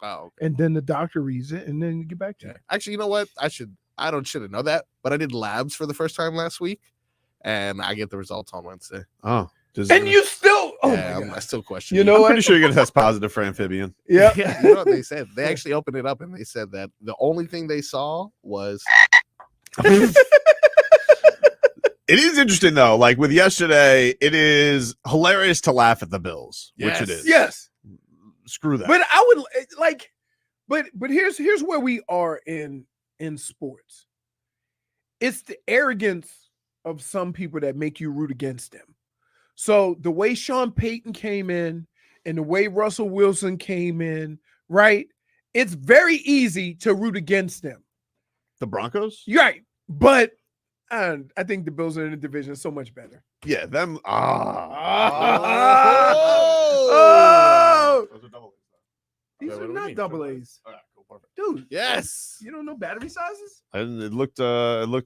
Oh, okay. and then the doctor reads it, and then you get back to you. Actually, you know what? I should have known that, but I did labs for the first time last week, and I get the results on Wednesday. Oh. And you still, oh Yeah, my God. I still question. You know I'm what? pretty sure you're going to test positive for amphibian. Yeah. Yeah, you know what they said? They actually opened it up and they said that the only thing they saw was. It is interesting, though. Like with yesterday, it is hilarious to laugh at the Bills, which it is. Yes. Screw that. But I would like, but here's where we are in sports. It's the arrogance of some people that make you root against them. So the way Sean Payton came in and the way Russell Wilson came in, right? It's very easy to root against them. The Broncos? You're right. But I think the Bills are in the division so much better. Yeah, them. Oh. Those are double A's. These What are do we not mean? double A's. All right, cool, perfect. Dude, Yes. you don't know battery sizes? And it looked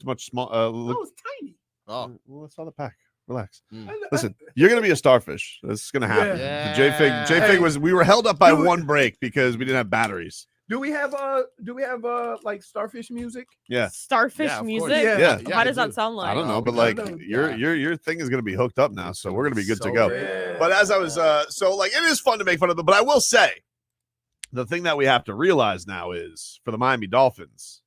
much small. No, it's tiny. Oh, Well, that's on the pack. Relax. Mm. Listen, you're gonna be a starfish. This is gonna happen. Yeah. The J-Fig Hey. was. We were held up by Dude. one break because we didn't have batteries. Do we have like starfish music? Yeah. Starfish Yeah, of course. music. Yeah. Yeah. How I does that do. sound like? I don't know, but I like know. your thing is gonna be hooked up now, so we're gonna be good to So go. bad. But as I was so like it is fun to make fun of them, but I will say the thing that we have to realize now is for the Miami Dolphins,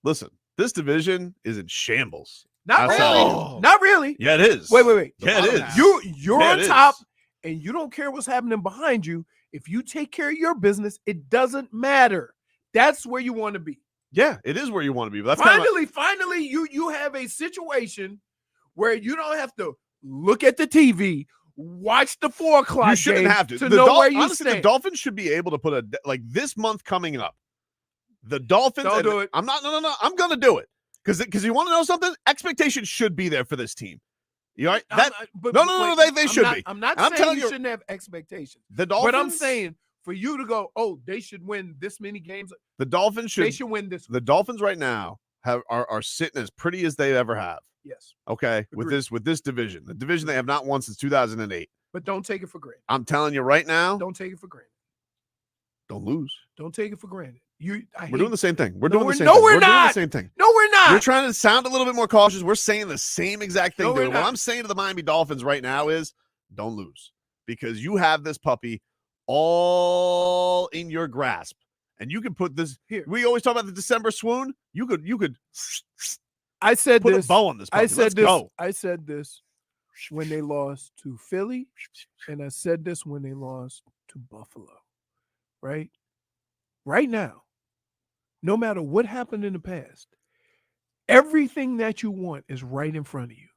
listen, this division is in shambles. Not That's really. all. Not really. Yeah, it is. Wait. Yeah, it is. You're Yeah, on it is. top, and you don't care what's happening behind you. If you take care of your business, it doesn't matter. That's where you want to be. Yeah, it is where you want to be. But that's kind of Finally, you have a situation where you don't have to look at the TV, watch the 4 o'clock. you shouldn't game have to. know where you honestly, stand. the Dolphins should be able to put like this month coming up. The Dolphins. Don't do it. I'm not. No. I'm gonna do it because you want to know something. Expectations should be there for this team. You all right? I'm That not- but- no, but they I'm should not- be. I'm not And I'm saying telling you you- shouldn't have expectations. The Dolphins. But I'm saying for you to go, oh, they should win this many games. the Dolphins should. They should win this. The Dolphins right now are sitting as pretty as they ever have. Yes, Okay, with Agreed. this division, the division they have not won since 2008. but don't take it for granted. I'm telling you right now, Don't take it for granted. don't lose. Don't take it for granted. We're doing the same thing. We're No, doing the we're- same no, thing. we're We're doing the not. same thing. No, we're not. You're trying to sound a little bit more cautious. We're saying the same exact thing, No, we're dude. What not. I'm saying to the Miami Dolphins right now is don't lose because you have this puppy all in your grasp. And you can put this Here. We always talk about the December swoon. You could I said put this. a bow on this puppy. I said Let's this. go. I said this when they lost to Philly, and I said this when they lost to Buffalo. Right? Right now, no matter what happened in the past, everything that you want is right in front of you.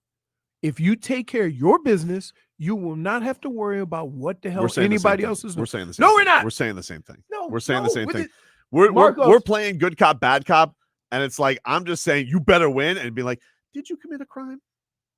If you take care of your business, you will not have to worry about what the hell We're saying the same anybody thing. else is doing. We're saying the same No, thing. we're not. We're saying the same thing. No, We're saying the same with thing. it- We're Marcos. playing good cop, bad cop, and it's like I'm just saying you better win and be like, did you commit a crime?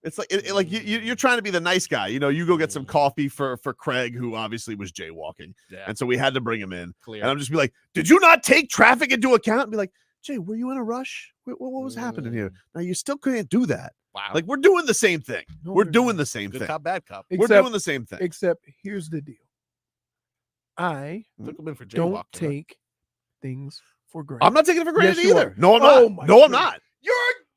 It's like like you're trying to be the nice guy. You know, you go get some coffee for Craig, who obviously was jaywalking, Yeah. and so we had to bring him in. Clear. And I'm just be like, did you not take traffic into account? And be like, Jay, were you in a rush? What was happening here? Now you still couldn't do that. Wow. Like we're doing the same thing. No, we're we're doing not. the same Good thing. cop, bad cop. We're Except- doing the same thing. Except here's the deal. I Took him in for don't jaywalking. take things for granted. I'm not taking it for granted Yes, you either. are. No, I'm Oh, not. my No, I'm goodness. not.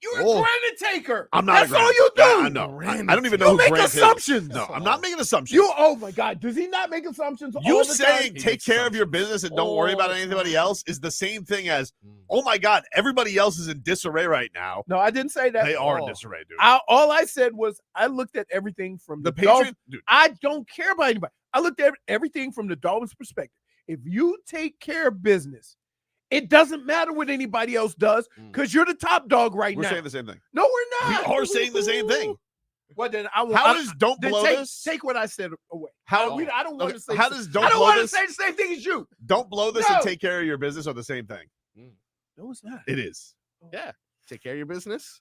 You're a Oh. granted taker. I'm not. That's a all Grant. you do. Yeah, I know. I don't even know You who make Grant is. assumptions. No, I'm not making assumptions. You. Oh my God. Does he not make assumptions? You all the saying time? take care of your business and don't worry about All the anybody time. else is the same thing as, Mm. oh my God, everybody else is in disarray right now. No, I didn't say that. They are in all. disarray, dude. All I said was I looked at everything from The the Dolphins. Patriots, dude. I don't care about anybody. I looked at everything from the Dolphins' perspective. If you take care of business, it doesn't matter what anybody else does because you're the top dog right We're now. saying the same thing. No, we're We not. are saying the same thing. Well, then I will. How is don't then blow take, this? Take what I said away. How- I don't want Okay, to say. how does don't I don't blow want to this? say the same thing as you. Don't blow this No. and take care of your business are the same thing. No, it's not. It is. Yeah. Take care of your business.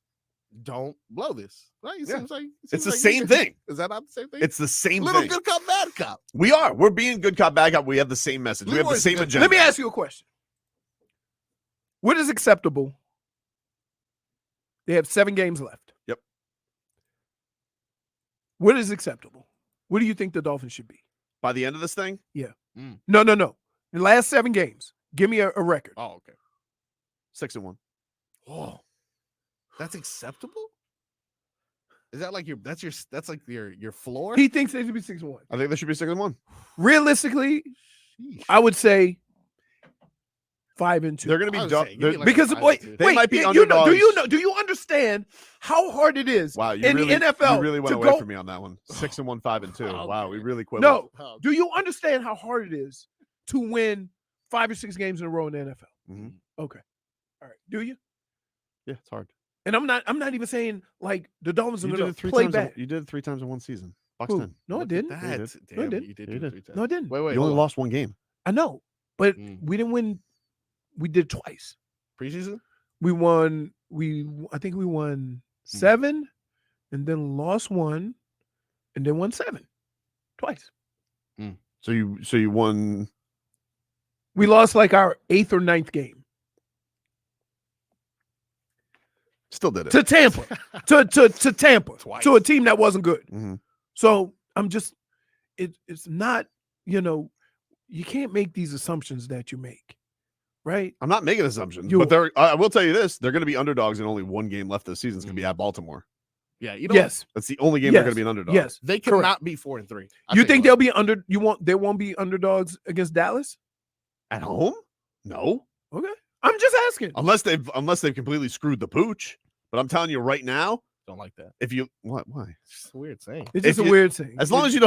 Don't blow this. Right? It Yeah. seems like It's the like same thing. Is that not the same thing? It's the same little thing. good cop, bad cop. We are. We're being good cop, bad cop. We have the same message. We have the Leroy's same good. agenda. Let me ask you a question. What is acceptable? They have 7 games left. Yep. What is acceptable? What do you think the Dolphins should be? By the end of this thing, No. The last 7 games. Give me a record. Oh, okay. 6-1. Oh, that's acceptable. Is that like that's like your floor? He thinks they should be 6-1. I think they should be 6-1. Realistically, Sheesh. I would say 5-2. They're going to I be was dumb. saying, give me like a Because 5-2. They might be do underdogs. do you understand how hard it is Wow, you in really, the NFL you really went to away go? from me on that one. 6-1, 5-2. Okay. Wow, we really quit. No, Oh, do you understand how hard it is to win 5 or 6 games in a row in the NFL? Mhm. Okay, all right. Do you? Yeah, it's hard. And I'm not even saying like the Dolphins are You did going it to 3 play times. bad. You did it 3 times in one season. Bucks Who? 10. No, I look at didn't. that. You did. Damn, No, I didn't. you did You do did. it 3 times. No, I didn't. Wait, You only hold on. lost 1 game. I know, but Mm. we didn't win. We did twice. Preseason? We won. I think we won 7, and then lost 1, and then won 7 twice. So you won. We lost like our 8th or 9th game Still did it. to Tampa, to Tampa, Twice. to a team that wasn't good. Mhm. So I'm just, it's not, you can't make these assumptions that you make, right? I'm not making assumptions, You- but I will tell you this: they're going to be underdogs and only 1 game left this season. It's going to be at Baltimore. Yeah, you know. Yes, That's the only game they're going Yes. to be an underdog. yes. They Correct. cannot be 4-3. You think they'll be under? They won't be underdogs against Dallas? At home? No, Okay, I'm just asking. unless they've completely screwed the pooch. But I'm telling you right now, don't like that? if you why? It's just a weird saying. It's just if a you- weird thing. As long as you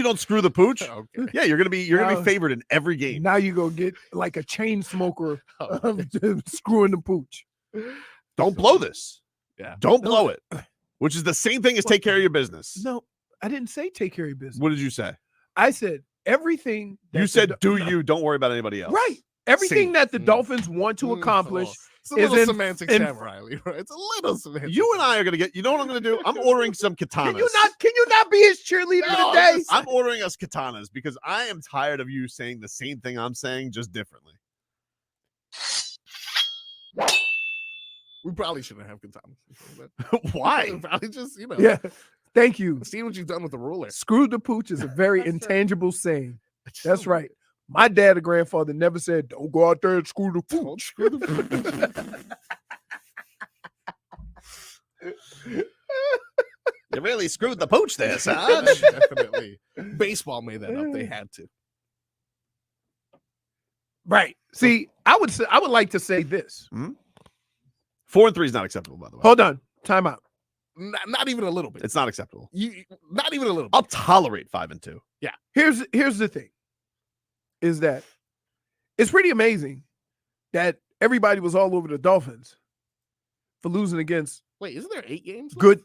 don't screw the pooch, Okay. yeah, you're gonna be Now- favored in every game. Now you go get like a chain smoker Oh, of screwing the pooch. Don't blow this. Yeah. Don't blow it. Which is the same thing as take care of your business. No, I didn't say take care of your business. What did you say? I said everything. You that said the- do you, don't worry about anybody else. right. Everything Same. that the Mm. Dolphins want to accomplish. It's a little is in- semantic in- samurai, Leroy. It's a little semantic. You and I are gonna get. You know what I'm gonna do? I'm ordering some katanas. Can you not be his cheerleader No, today? I'm ordering us katanas because I am tired of you saying the same thing I'm saying, just differently. We probably shouldn't have katanas. Why? Probably just, Yeah. Thank you. see what you've done with the ruler. Screw the pooch is a very intangible saying. That's right. My dad or grandfather never said, don't go out there and screw the Don't pooch. screw the You really screwed the pooch there, Definitely. Baseball made that up. They had to. Right. See, I would like to say this. 4-3 is not acceptable, by the way. Hold on. Time out. Not even a little bit. It's not acceptable. Not even a little bit. I'll tolerate 5-2. Here's the thing. Is that it's pretty amazing that everybody was all over the Dolphins for losing against Wait, isn't there 8 games? left? good.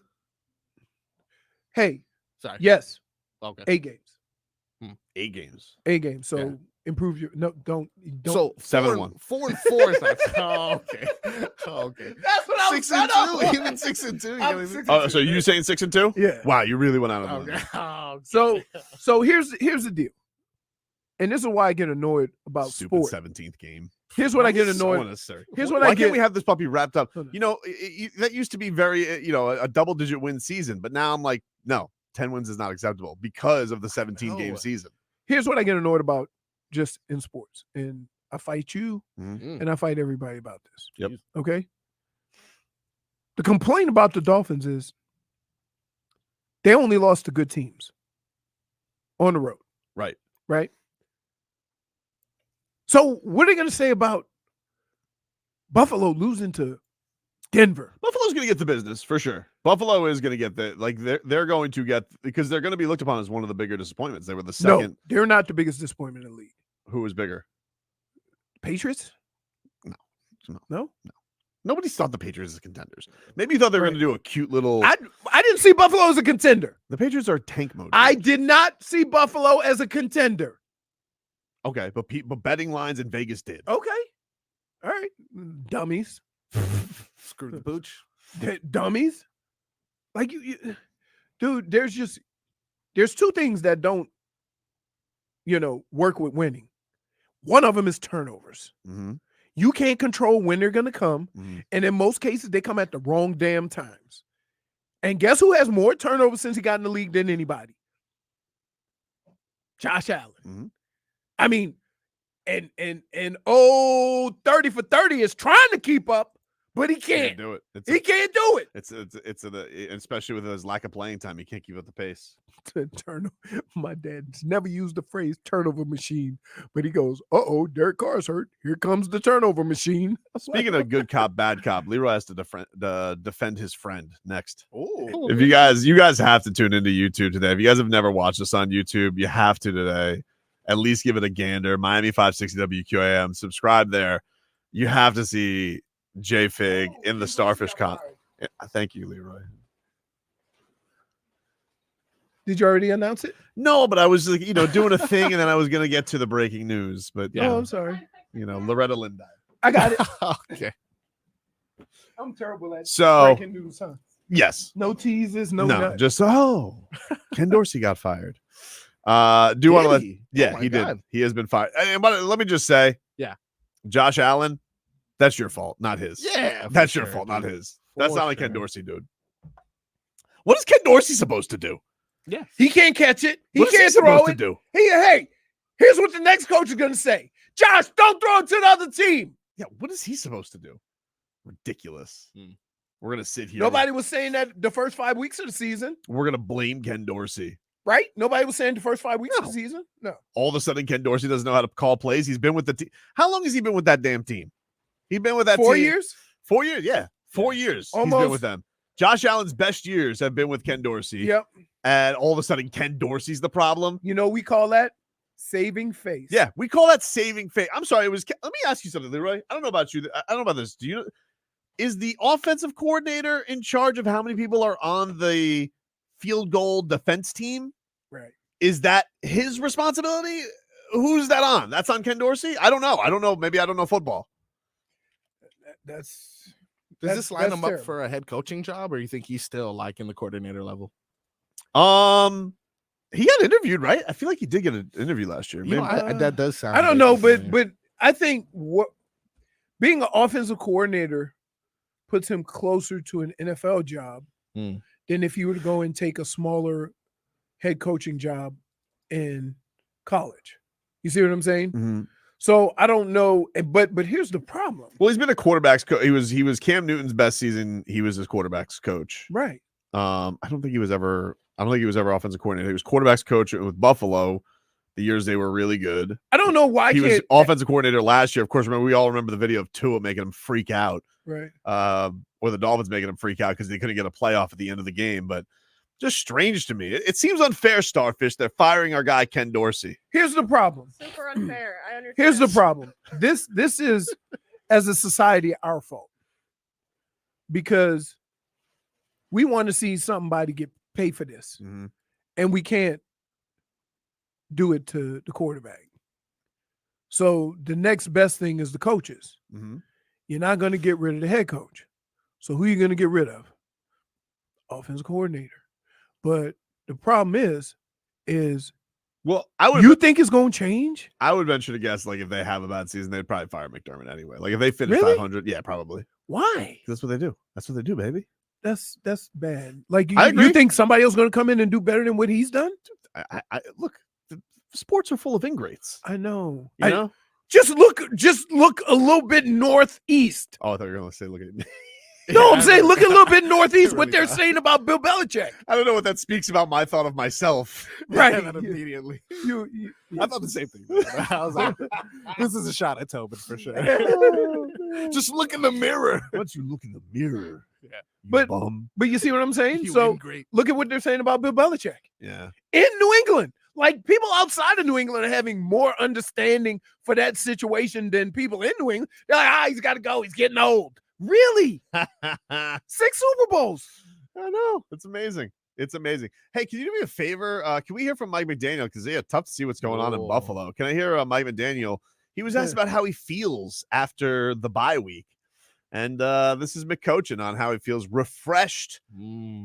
Hey, Sorry. yes, Okay. 8 games. 8 games. 8 games. So Yeah. improve your don't So 7-1. 4-4 is not. Oh, okay. Oh, okay. That's what I 6-2. Even 6-2. I'm You 6-2. Oh, so you saying 6-2? Yeah. Wow, you really went out of the Okay. limit. Oh, So here's the deal. And this is why I get annoyed about Stupid sport. 17th game. Here's what I get So annoyed. unnecessary. Here's what Why I get. can't we have this puppy wrapped up? Hold on. You know, that used to be very, a double-digit win season, but now I'm like, no, 10 wins is not acceptable because of the 17-game know. season. Here's what I get annoyed about just in sports. And I fight you Mm. and I fight everybody about this. Yep. Okay. The complaint about the Dolphins is they only lost to good teams on the road. Right. Right. So what are they going to say about Buffalo losing to Denver? Buffalo's going to get the business for sure. Buffalo is going to get they're going to get, because they're going to be looked upon as one of the bigger disappointments. They were the second. No, they're not the biggest disappointment in the league. Who was bigger? Patriots? No. Nobody thought the Patriots as contenders. Maybe you thought they were Right. going to do a cute little. I didn't see Buffalo as a contender. The Patriots are tank mode. I did not see Buffalo as a contender. Okay, but betting lines in Vegas did. Okay. All right. Dummies. Screw the pooch. Dummies. Like you, dude, there's 2 things that don't, work with winning. One of them is turnovers. Mm-hmm. You can't control when they're going to come. Mm-hmm. And in most cases, they come at the wrong damn times. And guess who has more turnovers since he got in the league than anybody? Josh Allen. Mhm. I mean, And 30 for 30 is trying to keep up, but he can't. do it. He can't do it. Especially with his lack of playing time, he can't keep up the pace. My dad's never used the phrase turnover machine, but he goes, Derek Carr's hurt. Here comes the turnover machine. Speaking of good cop, bad cop, Leroy has to defend his friend next. Oh, If you guys have to tune into YouTube today. If you guys have never watched us on YouTube, you have to today. At least give it a gander. Miami 560 WQAM. Subscribe there. You have to see J Fig in the Starfish Con. Yeah, thank you, Leroy. Did you already announce it? No, but I was like, doing a thing, and then I was gonna get to the breaking news. But yeah, Oh, I'm sorry. Loretta Lynn died. I got it. okay. I'm terrible at So breaking news, huh? yes, No teases, no. just Ken Dorsey got fired. Do you want to let? He? Yeah, Oh my he God. did. He has been fired. But let me just say, Yeah. Josh Allen, that's your fault, not his. Yeah, for that's your sure, fault, not dude. his. That's For not like Ken sure. Dorsey, dude. What is Ken Dorsey supposed to do? Yeah. He can't catch it. He What is can't supposed throw to it. do? Hey, here's what the next coach is going to say. Josh, don't throw it to the other team. Yeah, what is he supposed to do? Ridiculous. We're gonna sit here. Nobody was saying that the first 5 weeks of the season, We're gonna blame Ken Dorsey. right? Nobody was saying the first 5 weeks of the season. No. All of a sudden, Ken Dorsey doesn't know how to call plays. He's been with the team. How long has he been with that damn team? He's been with that 4 team. years? 4 years, yeah. 4 years. He's been Almost. with them. Josh Allen's best years have been with Ken Dorsey. Yep. And all of a sudden, Ken Dorsey's the problem. We call that saving face. Yeah, we call that saving face. I'm sorry. Let me ask you something, Leroy. I don't know about you. I don't know about this. Do you know? Is the offensive coordinator in charge of how many people are on the field goal defense team? Right. Is that his responsibility? Who's that on? That's on Ken Dorsey? I don't know. Maybe I don't know football. Does this line him up for a head coaching job, or you think he's still like in the coordinator level? He got interviewed, right? I feel like he did get an interview last year. You know, Maybe. that does sound. I don't know, familiar. but I think being an offensive coordinator puts him closer to an NFL job than if you were to go and take a smaller head coaching job in college. You see what I'm saying? Mm-hmm. So I don't know, but here's the problem. Well, he's been a quarterback's coach. He was Cam Newton's best season. He was his quarterback's coach. Right. I don't think he was ever offensive coordinator. He was quarterback's coach with Buffalo. The years they were really good. I don't know why he was offensive coordinator last year. Of course, we all remember the video of Tua making him freak out. Right. Or the Dolphins making him freak out because they couldn't get a playoff at the end of the game. But just strange to me. It seems unfair, Starfish. They're firing our guy Ken Dorsey. Here's the problem. Super unfair. I understand. Here's the problem. This is, as a society, our fault. Because we want to see somebody get paid for this. Mm-hmm. And we can't do it to the quarterback. So the next best thing is the coaches. Mm-hmm. You're not going to get rid of the head coach. So who are you going to get rid of? Offensive coordinator. But the problem is well, you think it's going to change? I would venture to guess, like, if they have a bad season, they'd probably fire McDermott anyway. Like, if they finish Really? 500, yeah, probably. Why? That's what they do. That's what they do, baby. That's bad. Like, I agree. You think somebody else is going to come in and do better than what he's done? I look. The sports are full of ingrates. I know. You know. Just look a little bit northeast. Oh, I thought you were going to say, look at me. No, I'm saying look a little bit northeast. What Really they're not. saying about Bill Belichick. I don't know what that speaks about my thought of myself. Right. That immediately. You I thought the same thing. I was like, this is a shot at Tobin for sure. Just look in the mirror. Once you look in the mirror, Yeah. you But- bum. But you see what I'm saying? You So win great. look at what they're saying about Bill Belichick Yeah. in New England. Like, people outside of New England are having more understanding for that situation than people in New England. They're like, he's got to go. He's getting old. Really? 6 Super Bowls. I know. It's amazing. It's amazing. Hey, can you do me a favor? Can we hear from Mike McDaniel? Because it's tough to see what's going on in Whoa. Buffalo. Can I hear Mike McDaniel? He was asked Yeah. about how he feels after the bye week. And this is McCoachin on how he feels refreshed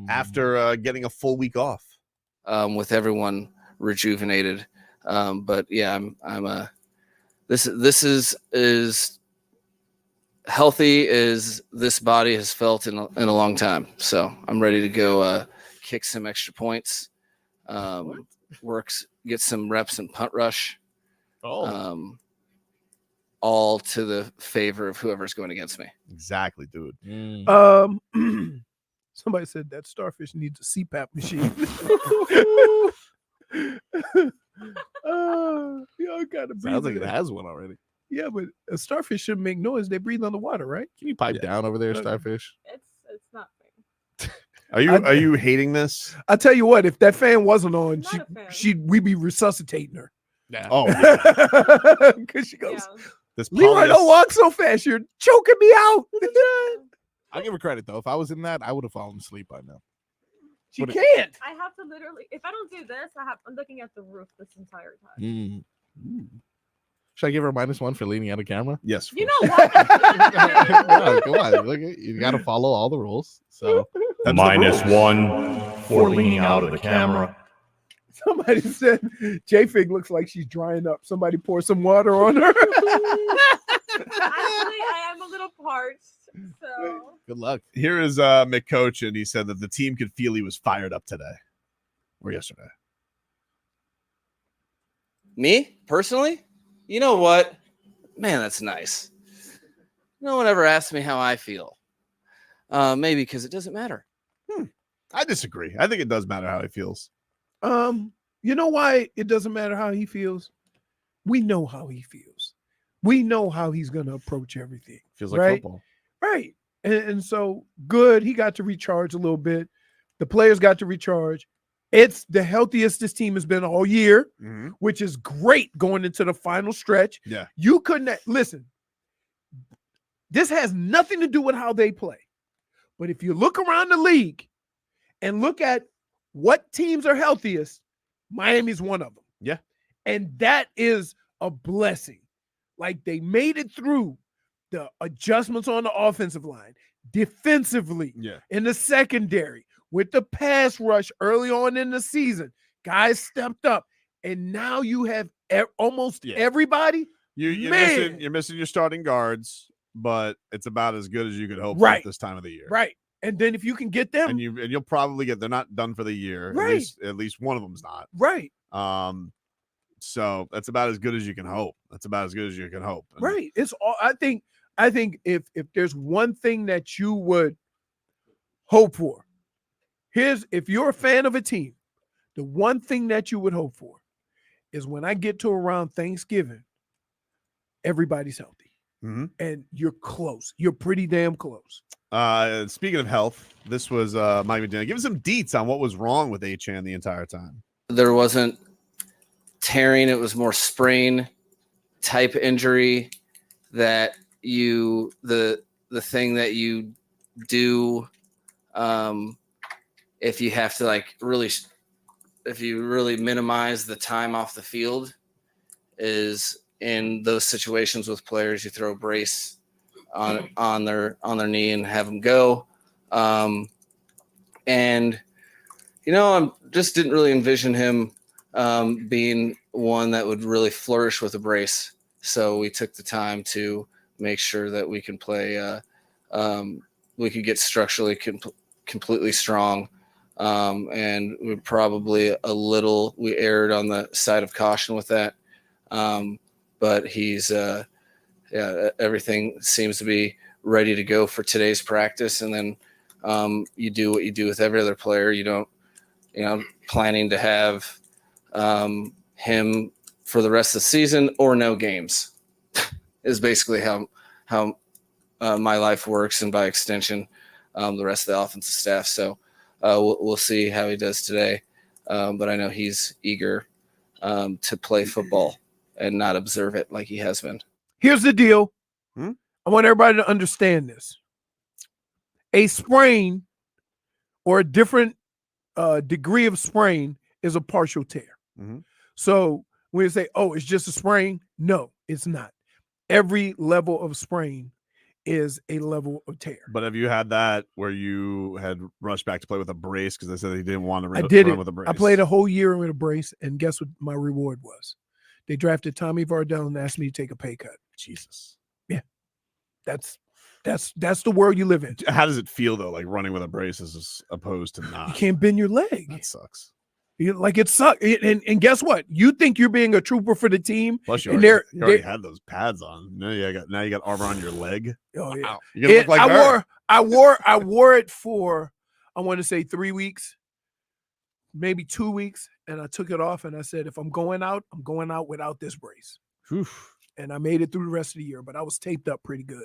after getting a full week off. With everyone rejuvenated. But yeah, I'm this is healthy as this body has felt in a long time. So I'm ready to go kick some extra points, get some reps in punt rush. all to the favor of whoever's going against me. Exactly, dude. Somebody said that starfish needs a CPAP machine. Y'all gotta breathe. Sounds like in it it. has one already. Yeah, but a starfish shouldn't make noise. They breathe underwater, right? Can you pipe down over there, Okay. starfish? It's nothing. Are you hating this? I tell you what, if that fan wasn't on, Not a fan. we'd be resuscitating her. Yeah. Oh, yeah. Because she goes, Yeah. This Leroy, don't walk so fast. You're choking me out. I'll give her credit though. If I was in that, I would have fallen asleep by now. She But can't. I have to literally, if I don't do this, I'm looking at the roof this entire time. Mm. Should I give her a -1 for leaning out of camera? Yes. You know what? Yeah, come on, look, you got to follow all the rules. So That's the rules. -1 for leaning out of the camera. Somebody said J-Fig looks like she's drying up. Somebody pour some water on her. Actually, I am a little parched. So good luck. Here is McCoach, and he said that the team could feel he was fired up today or yesterday. Me personally, you know what, man, that's nice. No one ever asked me how I feel. Maybe because it doesn't matter. I disagree. I think it does matter how he feels. You know why it doesn't matter how he feels? We know how he feels. We know how he's going to approach everything. Feels like right? football. Right. And so good. He got to recharge a little bit. The players got to recharge. It's the healthiest this team has been all year, which is great going into the final stretch. Yeah. You couldn't listen. This has nothing to do with how they play. But if you look around the league and look at what teams are healthiest, Miami's one of them. Yeah. And that is a blessing. Like they made it through the adjustments on the offensive line, defensively, in the secondary, with the pass rush early on in the season. Guys stepped up. And now you have almost everybody. You're missing your starting guards, but it's about as good as you could hope for at this time of the year. Right. And then if you can get them, and you'll probably get, they're not done for the year. Right. At least one of them's not. Right. So that's about as good as you can hope. And right. It's all I think if there's one thing that you would hope for, if you're a fan of a team, the one thing that you would hope for is when I get to around Thanksgiving, everybody's healthy. And you're close. You're pretty damn close. Speaking of health, this was Mike McDaniel. Give us some deets on what was wrong with Achane the entire time. There wasn't tearing, it was more sprain type injury that the thing that you do if you have to if you really minimize the time off the field is in those situations with players, you throw a brace on their knee and have them go. And I just didn't really envision him being one that would really flourish with a brace. So we took the time to make sure that we can play, we could get structurally completely strong. And we probably we erred on the side of caution with that. But he's, everything seems to be ready to go for today's practice. And then you do what you do with every other player. You don't, planning to have him for the rest of the season or no games is basically how my life works, and by extension, the rest of the offensive staff. So we'll see how he does today. But I know he's eager to play football and not observe it like he has been. Here's the deal. I want everybody to understand this. A sprain or a different degree of sprain is a partial tear. So when you say, oh, it's just a sprain, no, it's not. Every level of sprain is a level of tear. But have you had that where you had rushed back to play with a brace because they said they didn't want to run with a brace? I played a whole year with a brace, and guess what my reward was? They drafted Tommy Vardell and asked me to take a pay cut. Jesus. Yeah. That's the world you live in. How does it feel though, like running with a brace as opposed to not? You can't bend your leg. That sucks. Like it sucked. And guess what? You think you're being a trooper for the team. Plus, you And already had those pads on. Now you got armor on your leg. Oh yeah. Wow. You're gonna look like her. I wore it for, I want to say 3 weeks, maybe 2 weeks, and I took it off and I said, if I'm going out without this brace. Oof. And I made it through the rest of the year, but I was taped up pretty good.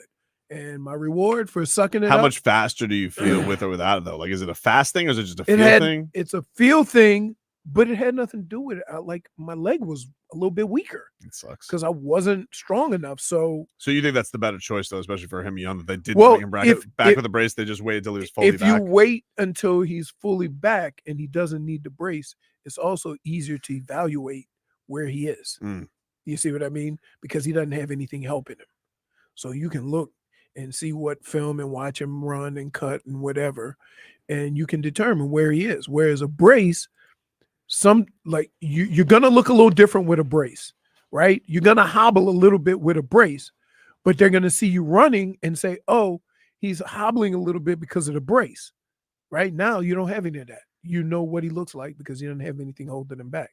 And my reward for sucking it How up, much faster do you feel with or without it though? Like, is it a fast thing or is it just a feel thing? it's a feel thing, but it had nothing to do with it. Like my leg was a little bit weaker It sucks. because I wasn't strong enough. So you think that's the better choice though, especially for him young, that they didn't Well, bring him back with a brace? They just waited till he was fully if back. you wait until he's fully back and he doesn't need the brace, it's also easier to evaluate where he is. Mm. You see what I mean? Because he doesn't have anything helping him. So you can look and see what film and watch him run and cut and whatever, and you can determine where he is. Whereas a brace, you're gonna look a little different with a brace, right? You're gonna hobble a little bit with a brace, but they're gonna see you running and say, oh, he's hobbling a little bit because of the brace. Right now, you don't have any of that. You know what he looks like because he doesn't have anything holding him back.